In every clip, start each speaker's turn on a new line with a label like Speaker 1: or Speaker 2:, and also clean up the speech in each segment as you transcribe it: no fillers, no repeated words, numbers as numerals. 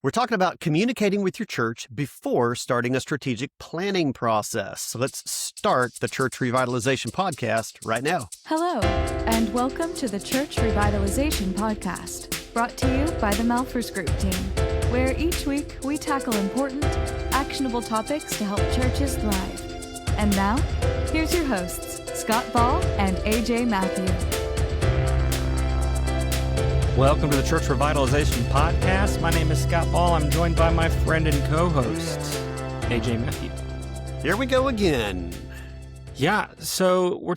Speaker 1: We're talking about communicating with your church before starting a strategic planning process. So let's start the Church Revitalization Podcast right now.
Speaker 2: Hello, and welcome to the Church Revitalization Podcast, brought to you by the Malphurs Group team, where each week we tackle important, actionable topics to help churches thrive. And now, here's your hosts, Scott Ball and A.J. Mathieu.
Speaker 3: Welcome to the Church Revitalization Podcast. My name is Scott Ball. I'm joined by my friend and co-host, A.J. Mathieu.
Speaker 1: Here we go again.
Speaker 3: Yeah, so we're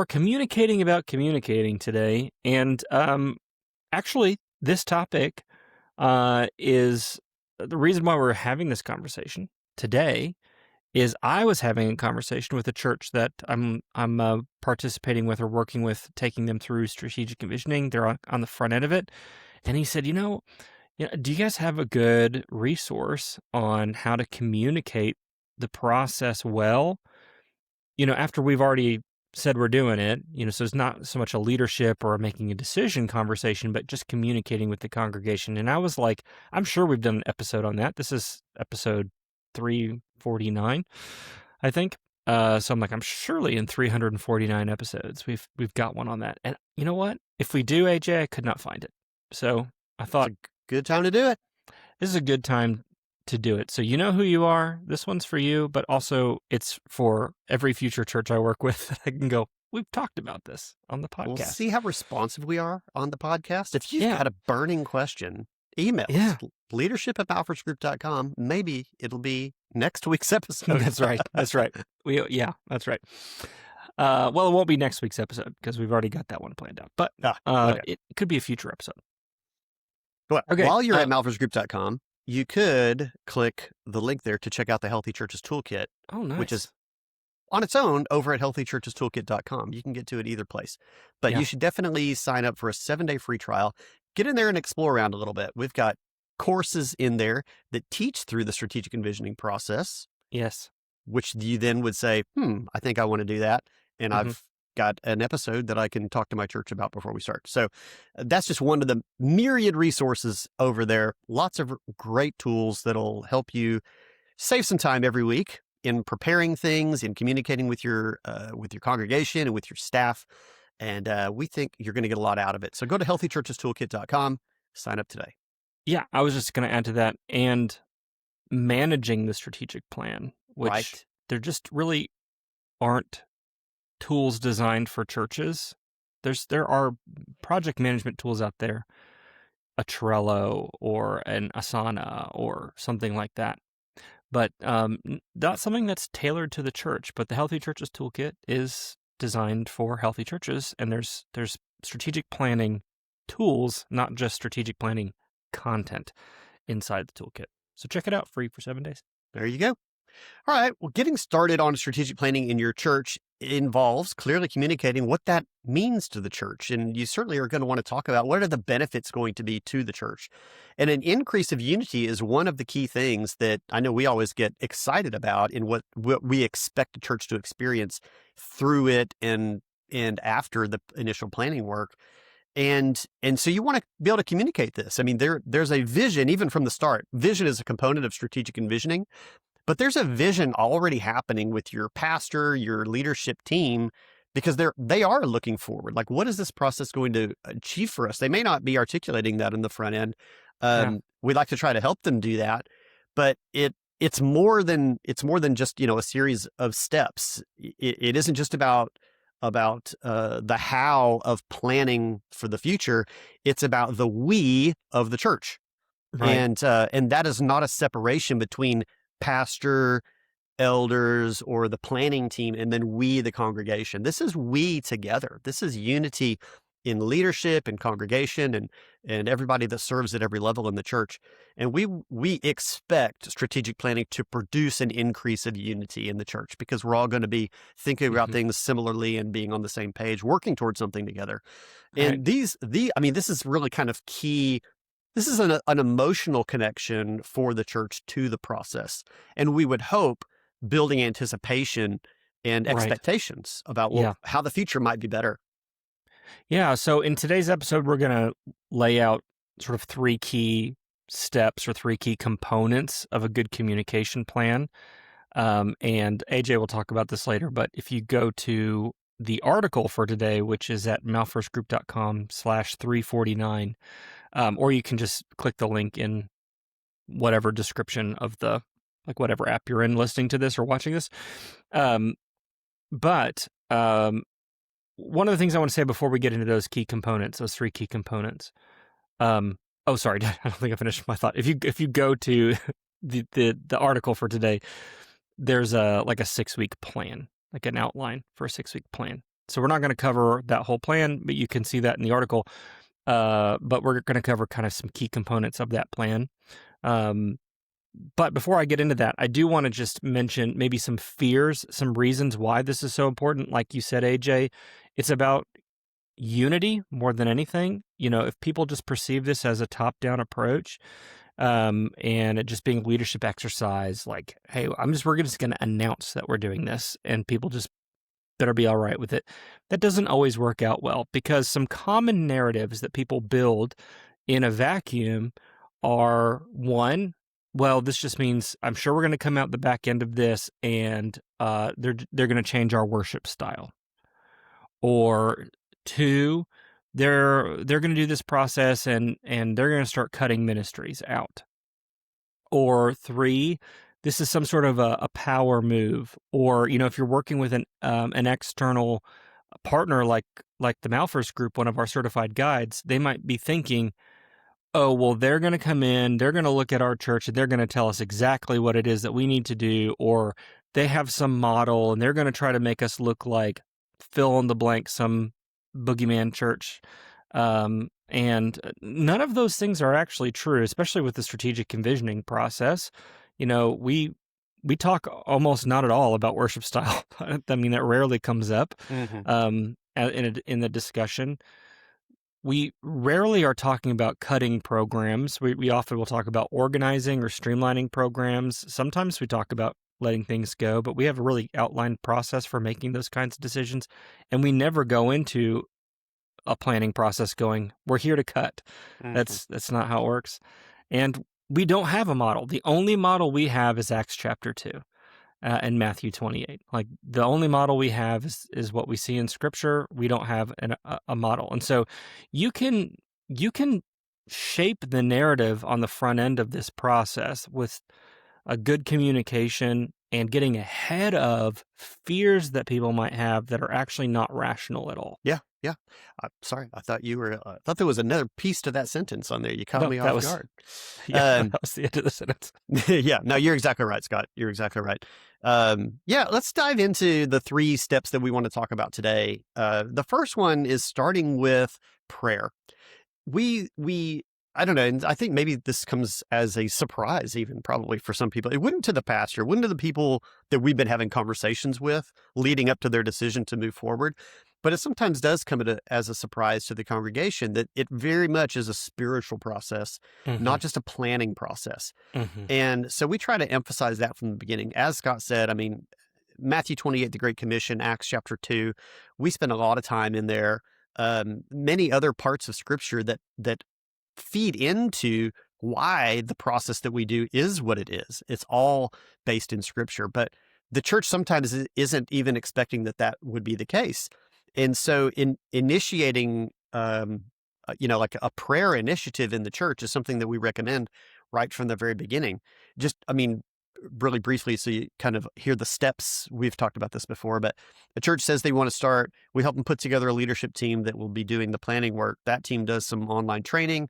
Speaker 3: communicating about communicating today. And actually, this topic is the reason why we're having this conversation today is I was having a conversation with a church that I'm participating with or working with, taking them through strategic envisioning. They're on the front end of it. And he said, do you guys have a good resource on how to communicate the process well? After we've already said we're doing it, so it's not so much a leadership or making a decision conversation, but just communicating with the congregation. And I was like, I'm sure we've done an episode on that. This is episode 349, I think. So I'm like, I'm surely in 349 episodes we've got one on that. And you know what? If we do, AJ, I could not find it. So I thought,
Speaker 1: It's a good time to do it.
Speaker 3: this is a good time to do it. So you know who you are. This one's for you, but also it's for every future church I work with that I can go, we've talked about this on the podcast.
Speaker 1: We'll see how responsive we are on the podcast. If you've got a burning question, email us, leadership@malphursgroup.com. Maybe it'll be next week's episode.
Speaker 3: That's right. That's right. That's right. Well, it won't be next week's episode because we've already got that one planned out. But it could be a future episode.
Speaker 1: Well,
Speaker 3: Okay,
Speaker 1: while you're at malphursgroup.com, you could click the link there to check out the Healthy Churches Toolkit,
Speaker 3: Oh, nice.
Speaker 1: which is on its own over at healthychurchestoolkit.com. You can get to it either place. But you should definitely sign up for a 7-day free trial. Get in there and explore around a little bit. We've got courses in there that teach through the strategic envisioning process.
Speaker 3: Yes.
Speaker 1: Which you then would say, I think I want to do that. And I've got an episode that I can talk to my church about before we start. So that's just one of the myriad resources over there. Lots of great tools that'll help you save some time every week in preparing things, in communicating with your congregation and with your staff. And we think you're going to get a lot out of it. So go to healthychurchestoolkit.com, sign up today.
Speaker 3: Yeah, I was just going to add to that. And managing the strategic plan, which there just really aren't tools designed for churches. There are project management tools out there, a Trello or an Asana or something like that. But not something that's tailored to the church. But the Healthy Churches Toolkit is designed for healthy churches, and there's strategic planning tools, not just strategic planning content inside the toolkit. So check it out, free for 7 days.
Speaker 1: There you go. All right. Well, getting started on strategic planning in your church involves clearly communicating what that means to the church. And you certainly are going to want to talk about what are the benefits going to be to the church. And an increase of unity is one of the key things that I know we always get excited about in what we expect the church to experience through it and after the initial planning work. And so you want to be able to communicate this. I mean, there's a vision even from the start. Vision is a component of strategic envisioning. But there's a vision already happening with your pastor, your leadership team, because they are looking forward. Like, what is this process going to achieve for us? They may not be articulating that in the front end. We'd like to try to help them do that, but it's more than just a series of steps. It isn't just about the how of planning for the future. It's about the we of the church, and that is not a separation between pastor, elders, or the planning team, and then we, the congregation. This is we together. This is unity in leadership and congregation and everybody that serves at every level in the church. And we expect strategic planning to produce an increase of unity in the church because we're all going to be thinking about things similarly and being on the same page, working towards something together. And this is really kind of key. This is an emotional connection for the church to the process. And we would hope building anticipation and expectations about how the future might be better.
Speaker 3: Yeah. So in today's episode, we're going to lay out sort of 3 key steps or 3 key components of a good communication plan. And AJ will talk about this later, but if you go to the article for today, which is at malphursgroup.com/349, or you can just click the link in whatever description of whatever app you're in listening to this or watching this. But one of the things I want to say before we get into those 3 key components. Oh, sorry, I don't think I finished my thought. If you go to the article for today, there's a 6-week plan, like an outline for a 6-week plan. So we're not going to cover that whole plan, but you can see that in the article. But we're going to cover kind of some key components of that plan. But before I get into that, I do want to just mention maybe some fears, some reasons why this is so important. Like you said, AJ, it's about unity more than anything. If people just perceive this as a top-down approach, and it just being a leadership exercise, like, hey, we're just going to announce that we're doing this, and people just better be all right with it. That doesn't always work out well, because some common narratives that people build in a vacuum are, one, well, this just means I'm sure we're going to come out the back end of this and they're going to change our worship style. Or 2, they're going to do this process and they're going to start cutting ministries out. Or 3, this is some sort of a power move. Or, if you're working with an external partner like the Malphurs Group, one of our certified guides, they might be thinking, oh, well, they're going to come in, they're going to look at our church, and they're going to tell us exactly what it is that we need to do, or they have some model, and they're going to try to make us look like fill in the blank, some boogeyman church. And none of those things are actually true, especially with the strategic envisioning process. We talk almost not at all about worship style. I mean, that rarely comes up in the discussion. We rarely are talking about cutting programs. We often will talk about organizing or streamlining programs. Sometimes we talk about letting things go, but we have a really outlined process for making those kinds of decisions. And we never go into a planning process going, we're here to cut. That's not how it works. And we don't have a model. The only model we have is Acts chapter 2. And Matthew 28. Like, the only model we have is what we see in Scripture. We don't have a model. And so you can shape the narrative on the front end of this process with a good communication and getting ahead of fears that people might have that are actually not rational at all.
Speaker 1: Yeah. Sorry, I thought thought there was another piece to that sentence on there. You caught me off guard.
Speaker 3: Yeah, that was the end of the sentence.
Speaker 1: Yeah, no, you're exactly right, Scott. You're exactly right. Let's dive into the 3 steps that we want to talk about today. The first one is starting with prayer. I don't know, and I think maybe this comes as a surprise even probably for some people. It wouldn't to the pastor, wouldn't to the people that we've been having conversations with leading up to their decision to move forward. But it sometimes does come as a surprise to the congregation that it very much is a spiritual process, not just a planning process. And so we try to emphasize that from the beginning. As Scott said, I mean, Matthew 28, the Great Commission, Acts chapter 2, we spend a lot of time in there. Many other parts of Scripture that feed into why the process that we do is what it is. It's all based in Scripture. But the church sometimes isn't even expecting that would be the case. And so in initiating, like a prayer initiative in the church is something that we recommend right from the very beginning. Really briefly, so you kind of hear the steps. We've talked about this before, but the church says they want to start. We help them put together a leadership team that will be doing the planning work. That team does some online training.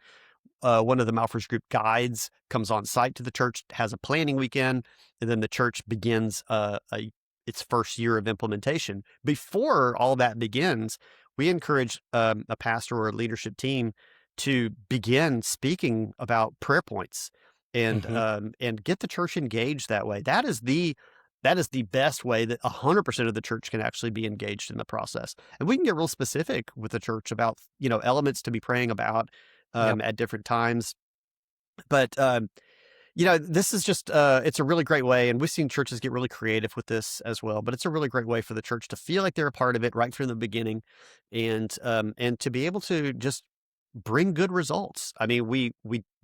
Speaker 1: One of the Malphurs Group guides comes on site to the church, has a planning weekend, and then the church begins its first year of implementation. Before all that begins, we encourage a pastor or a leadership team to begin speaking about prayer points and get the church engaged that way. That is the best way that 100% of the church can actually be engaged in the process. And we can get real specific with the church about, elements to be praying about at different times. But this is just, it's a really great way, and we've seen churches get really creative with this as well, but it's a really great way for the church to feel like they're a part of it right from the beginning and to be able to just bring good results. I mean, we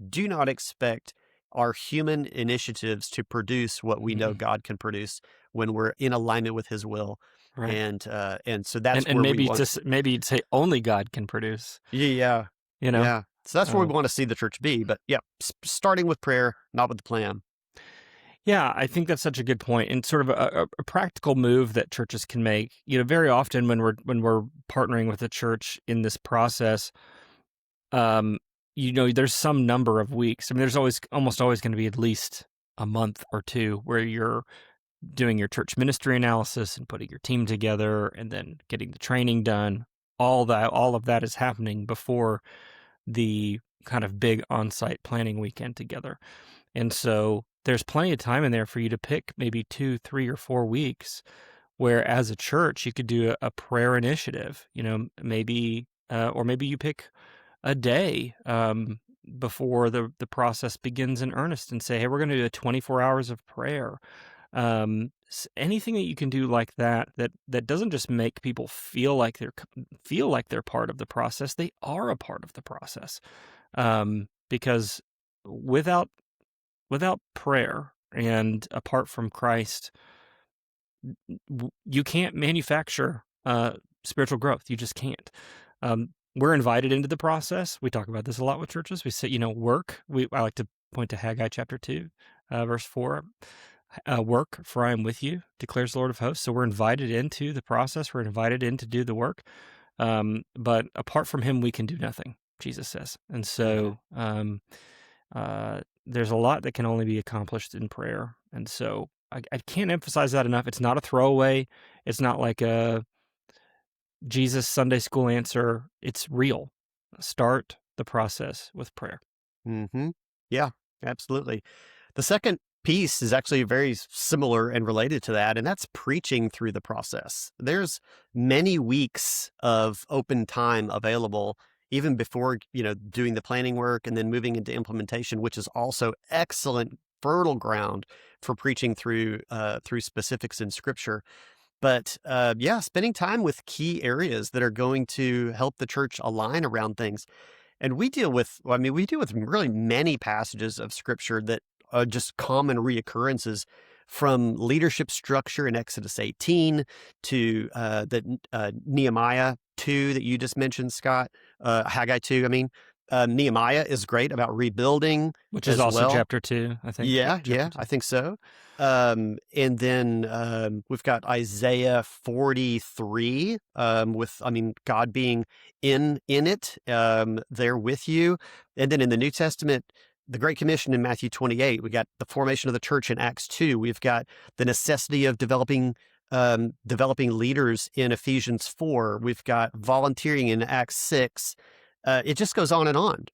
Speaker 1: do not expect our human initiatives to produce what we know
Speaker 3: Mhm.
Speaker 1: God can produce when we're in alignment with His will,
Speaker 3: Right.
Speaker 1: and so that's
Speaker 3: And
Speaker 1: where we
Speaker 3: maybe
Speaker 1: want.
Speaker 3: maybe you'd say only God can produce,
Speaker 1: Yeah,
Speaker 3: you know?
Speaker 1: yeah. So that's where we
Speaker 3: Um,
Speaker 1: want to see the church be. But yeah, starting with prayer, not with the plan.
Speaker 3: yeah, I think that's such a good point, and sort of a practical move that churches can make. Very often when we're partnering with a church in this process, um, there's some number of weeks. I mean, there's almost always going to be at least a month or two where you're doing your church ministry analysis and putting your team together, and then getting the training done. All of that is happening before the kind of big on-site planning weekend together. And so there's plenty of time in there for you to pick maybe 2, 3, or 4 weeks where, as a church, you could do a prayer initiative, maybe, or maybe you pick a day before the process begins in earnest and say, hey, we're going to do 24 hours of prayer. Anything that you can do like that doesn't just make people feel like they're part of the process. They are a part of the process, because without prayer and apart from Christ, you can't manufacture spiritual growth. You just can't. We're invited into the process. We talk about this a lot with churches. We say, work. I like to point to Haggai chapter 2, verse 4. Work, for I am with you, declares the Lord of hosts. So we're invited into the process. We're invited in to do the work. But apart from Him, we can do nothing, Jesus says. And so there's a lot that can only be accomplished in prayer. And so I can't emphasize that enough. It's not a throwaway. It's not like a Jesus Sunday school answer. It's real. Start the process with prayer.
Speaker 1: Mm-hmm. Yeah, absolutely. The second piece is actually very similar and related to that, and that's preaching through the process. There's many weeks of open time available, even before doing the planning work and then moving into implementation, which is also excellent fertile ground for preaching through specifics in Scripture. But spending time with key areas that are going to help the church align around things. And we deal with really many passages of Scripture that are just common reoccurrences, from leadership structure in Exodus 18 to Nehemiah 2 that you just mentioned, Scott, Haggai 2, I mean. Nehemiah is great about rebuilding,
Speaker 3: which is
Speaker 1: as
Speaker 3: also
Speaker 1: well.
Speaker 3: chapter 2, I think.
Speaker 1: Yeah,
Speaker 3: Chapter 2.
Speaker 1: I think so. And then we've got Isaiah 43, with God being in it, there with you. And then in the New Testament, the Great Commission in Matthew 28. We got the formation of the church in Acts 2. We've got the necessity of developing leaders in Ephesians 4. We've got volunteering in Acts 6. It just goes on and on.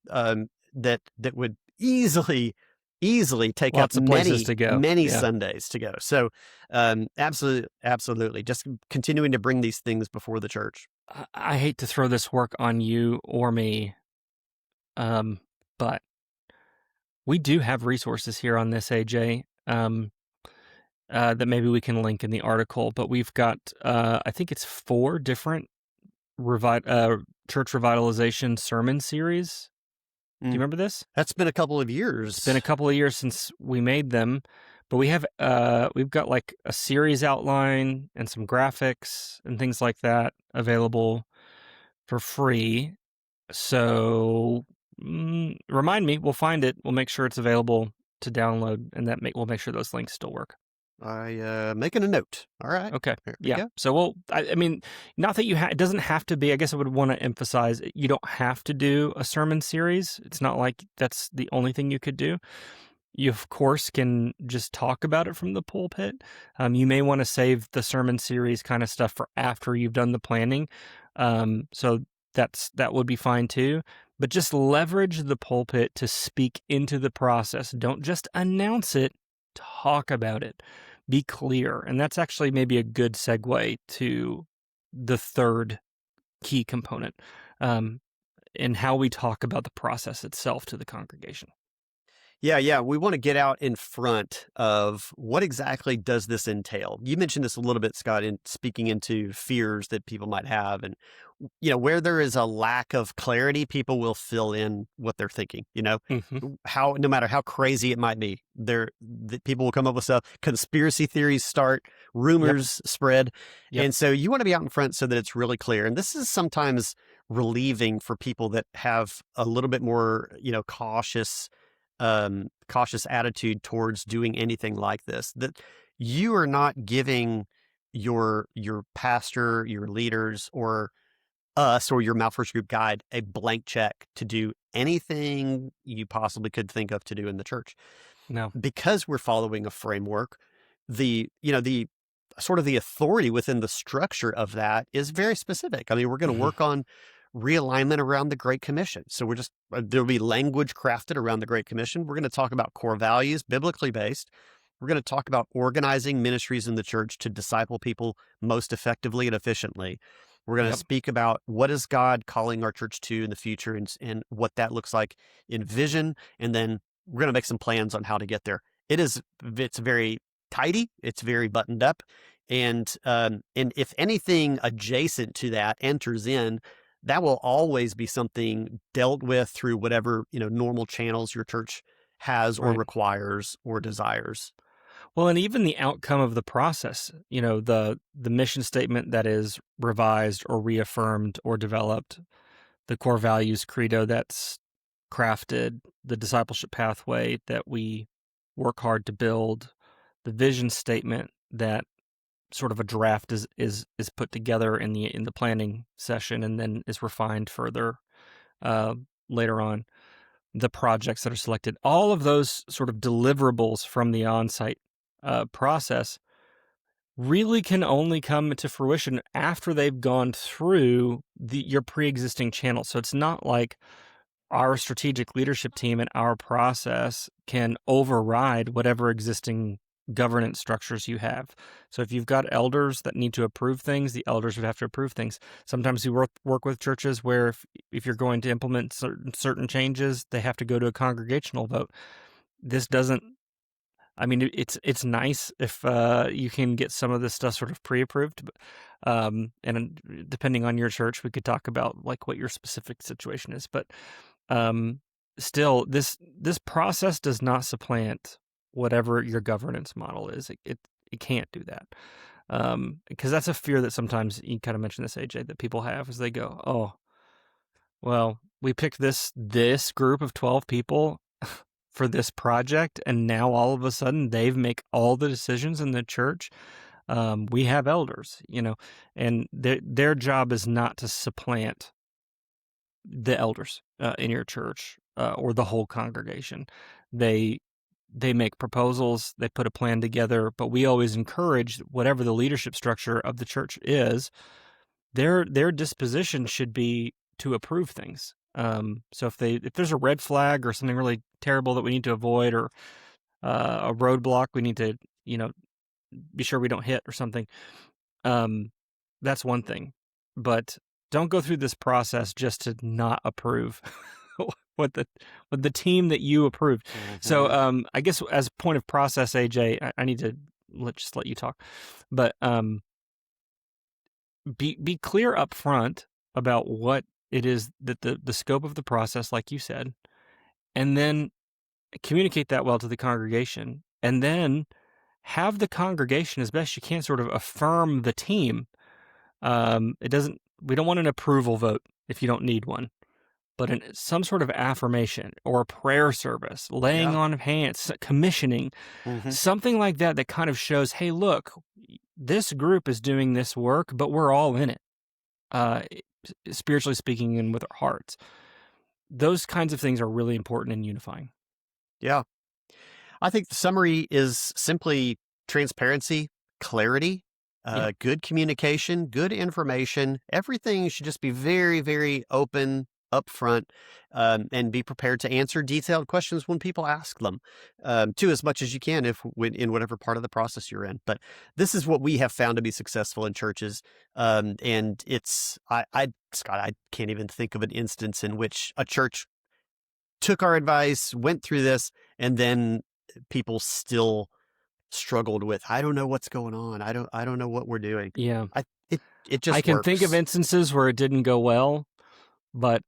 Speaker 1: That would easily take
Speaker 3: Lots
Speaker 1: up
Speaker 3: of places to go.
Speaker 1: many
Speaker 3: Yeah.
Speaker 1: Sundays to go. So, absolutely, just continuing to bring these things before the church.
Speaker 3: I hate to throw this work on you or me, but we do have resources here on this, AJ, that maybe we can link in the article. But we've got, I think it's 4 different church revitalization sermon series. Do you remember this?
Speaker 1: That's been a couple of years.
Speaker 3: It's been a couple of years since we made them, but we've got like a series outline and some graphics and things like that available for free. So remind me, we'll find it. We'll make sure it's available to download, and we'll make sure those links still work.
Speaker 1: Making a note. All right.
Speaker 3: Okay.
Speaker 1: There we
Speaker 3: Yeah.
Speaker 1: go.
Speaker 3: So I mean, not that it doesn't have to be. I guess I would want to emphasize, you don't have to do a sermon series. It's not like that's the only thing you could do. You, of course, can just talk about it from the pulpit. You may want to save the sermon series kind of stuff for after you've done the planning. So that would be fine too. But just leverage the pulpit to speak into the process. Don't just announce it. Talk about it. Be clear. And that's actually maybe a good segue to the third key component, in how we talk about the process itself to the congregation.
Speaker 1: Yeah. We want to get out in front of what exactly does this entail. You mentioned this a little bit, Scott, in speaking into fears that people might have. And, where there is a lack of clarity, people will fill in what they're thinking,
Speaker 3: Hmm.
Speaker 1: no matter how crazy it might be, people will come up with stuff. Conspiracy theories start,
Speaker 3: Yep.
Speaker 1: rumors spread.
Speaker 3: Yep.
Speaker 1: And so you want to be out in front so that it's really clear. And this is sometimes relieving for people that have a little bit more, cautious attitude towards doing anything like this, that you are not giving your pastor, your leaders, or us, or your Malphurs Group guide a blank check to do anything you possibly could think of to do in the church.
Speaker 3: No.
Speaker 1: Because we're following a framework, the sort of the authority within the structure of that is very specific. I mean, we're going to
Speaker 3: Hmm.
Speaker 1: work on realignment around the Great Commission. So there'll be language crafted around the Great Commission. We're going to talk about core values, biblically based. We're going to talk about organizing ministries in the church to disciple people most effectively and efficiently. We're going to
Speaker 3: Yep.
Speaker 1: speak about what is God calling our church to in the future, and what that looks like in vision. And then we're going to make some plans on how to get there. It's very tidy. It's very buttoned up. And if anything adjacent to that enters in, that will always be something dealt with through whatever, normal channels your church has or
Speaker 3: Right.
Speaker 1: requires or desires.
Speaker 3: Well, and even the outcome of the process, the mission statement that is revised or reaffirmed or developed, the core values credo that's crafted, the discipleship pathway that we work hard to build, the vision statement that sort of a draft is put together in the planning session and then is refined further later on. The projects that are selected, all of those sort of deliverables from the on-site process really can only come to fruition after they've gone through your pre-existing channel. So it's not like our strategic leadership team and our process can override whatever existing governance structures you have. So if you've got elders that need to approve things, the elders would have to approve things. Sometimes we work with churches where if you're going to implement certain changes, they have to go to a congregational vote. This doesn't, I mean, it's nice if you can get some of this stuff sort of pre-approved, and depending on your church, we could talk about like what your specific situation is. But still, this process does not supplant whatever your governance model is. It can't do that, because that's a fear that sometimes you kind of mentioned this, AJ, that people have as they go, oh, well, we picked this group of 12 people for this project, and now all of a sudden they make all the decisions in the church. We have elders, and their job is not to supplant the elders in your church or the whole congregation. They make proposals, they put a plan together, but we always encourage whatever the leadership structure of the church is, their disposition should be to approve things. So if there's a red flag or something really terrible that we need to avoid, or a roadblock we need to, be sure we don't hit or something, that's one thing. But don't go through this process just to not approve what the team that you approved.
Speaker 1: Mm-hmm.
Speaker 3: So I guess as a point of process, AJ, I need to just let you talk, but be clear up front about what it is that the scope of the process, like you said, and then communicate that well to the congregation, and then have the congregation as best you can sort of affirm the team. We don't want an approval vote if you don't need one, but some sort of affirmation or a prayer service, laying
Speaker 1: Yeah.
Speaker 3: on of hands, commissioning,
Speaker 1: Mm-hmm.
Speaker 3: something like that kind of shows, hey, look, this group is doing this work, but we're all in it, spiritually speaking and with our hearts. Those kinds of things are really important in unifying.
Speaker 1: Yeah. I think the summary is simply transparency, clarity,
Speaker 3: Yeah.
Speaker 1: good communication, good information. Everything should just be very, very open, upfront, and be prepared to answer detailed questions when people ask them, to as much as you can in whatever part of the process you're in. But this is what we have found to be successful in churches. And it's, Scott, I can't even think of an instance in which a church took our advice, went through this, and then people still struggled with, I don't know what's going on. I don't know what we're doing.
Speaker 3: Yeah.
Speaker 1: It just
Speaker 3: I can
Speaker 1: works.
Speaker 3: think of instances where it didn't go well, but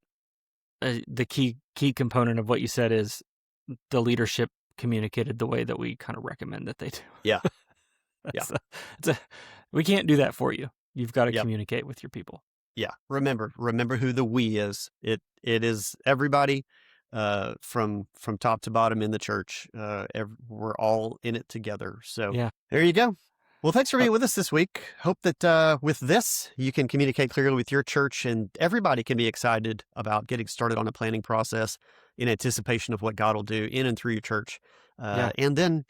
Speaker 3: the key component of what you said is the leadership communicated the way that we kind of recommend that they do.
Speaker 1: Yeah.
Speaker 3: We can't do that for you. You've got to
Speaker 1: Yep.
Speaker 3: communicate with your people.
Speaker 1: Yeah. Remember who the we is. It is everybody, from top to bottom in the church. We're all in it together. So
Speaker 3: Yeah.
Speaker 1: there you go. Well, thanks for being with us this week. Hope that with this, you can communicate clearly with your church, and everybody can be excited about getting started on a planning process in anticipation of what God will do in and through your church. And then,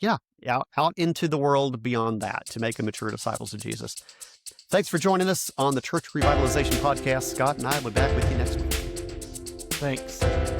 Speaker 1: out into the world beyond that to make them mature disciples of Jesus. Thanks for joining us on the Church Revitalization Podcast. Scott and I will be back with you next week.
Speaker 3: Thanks.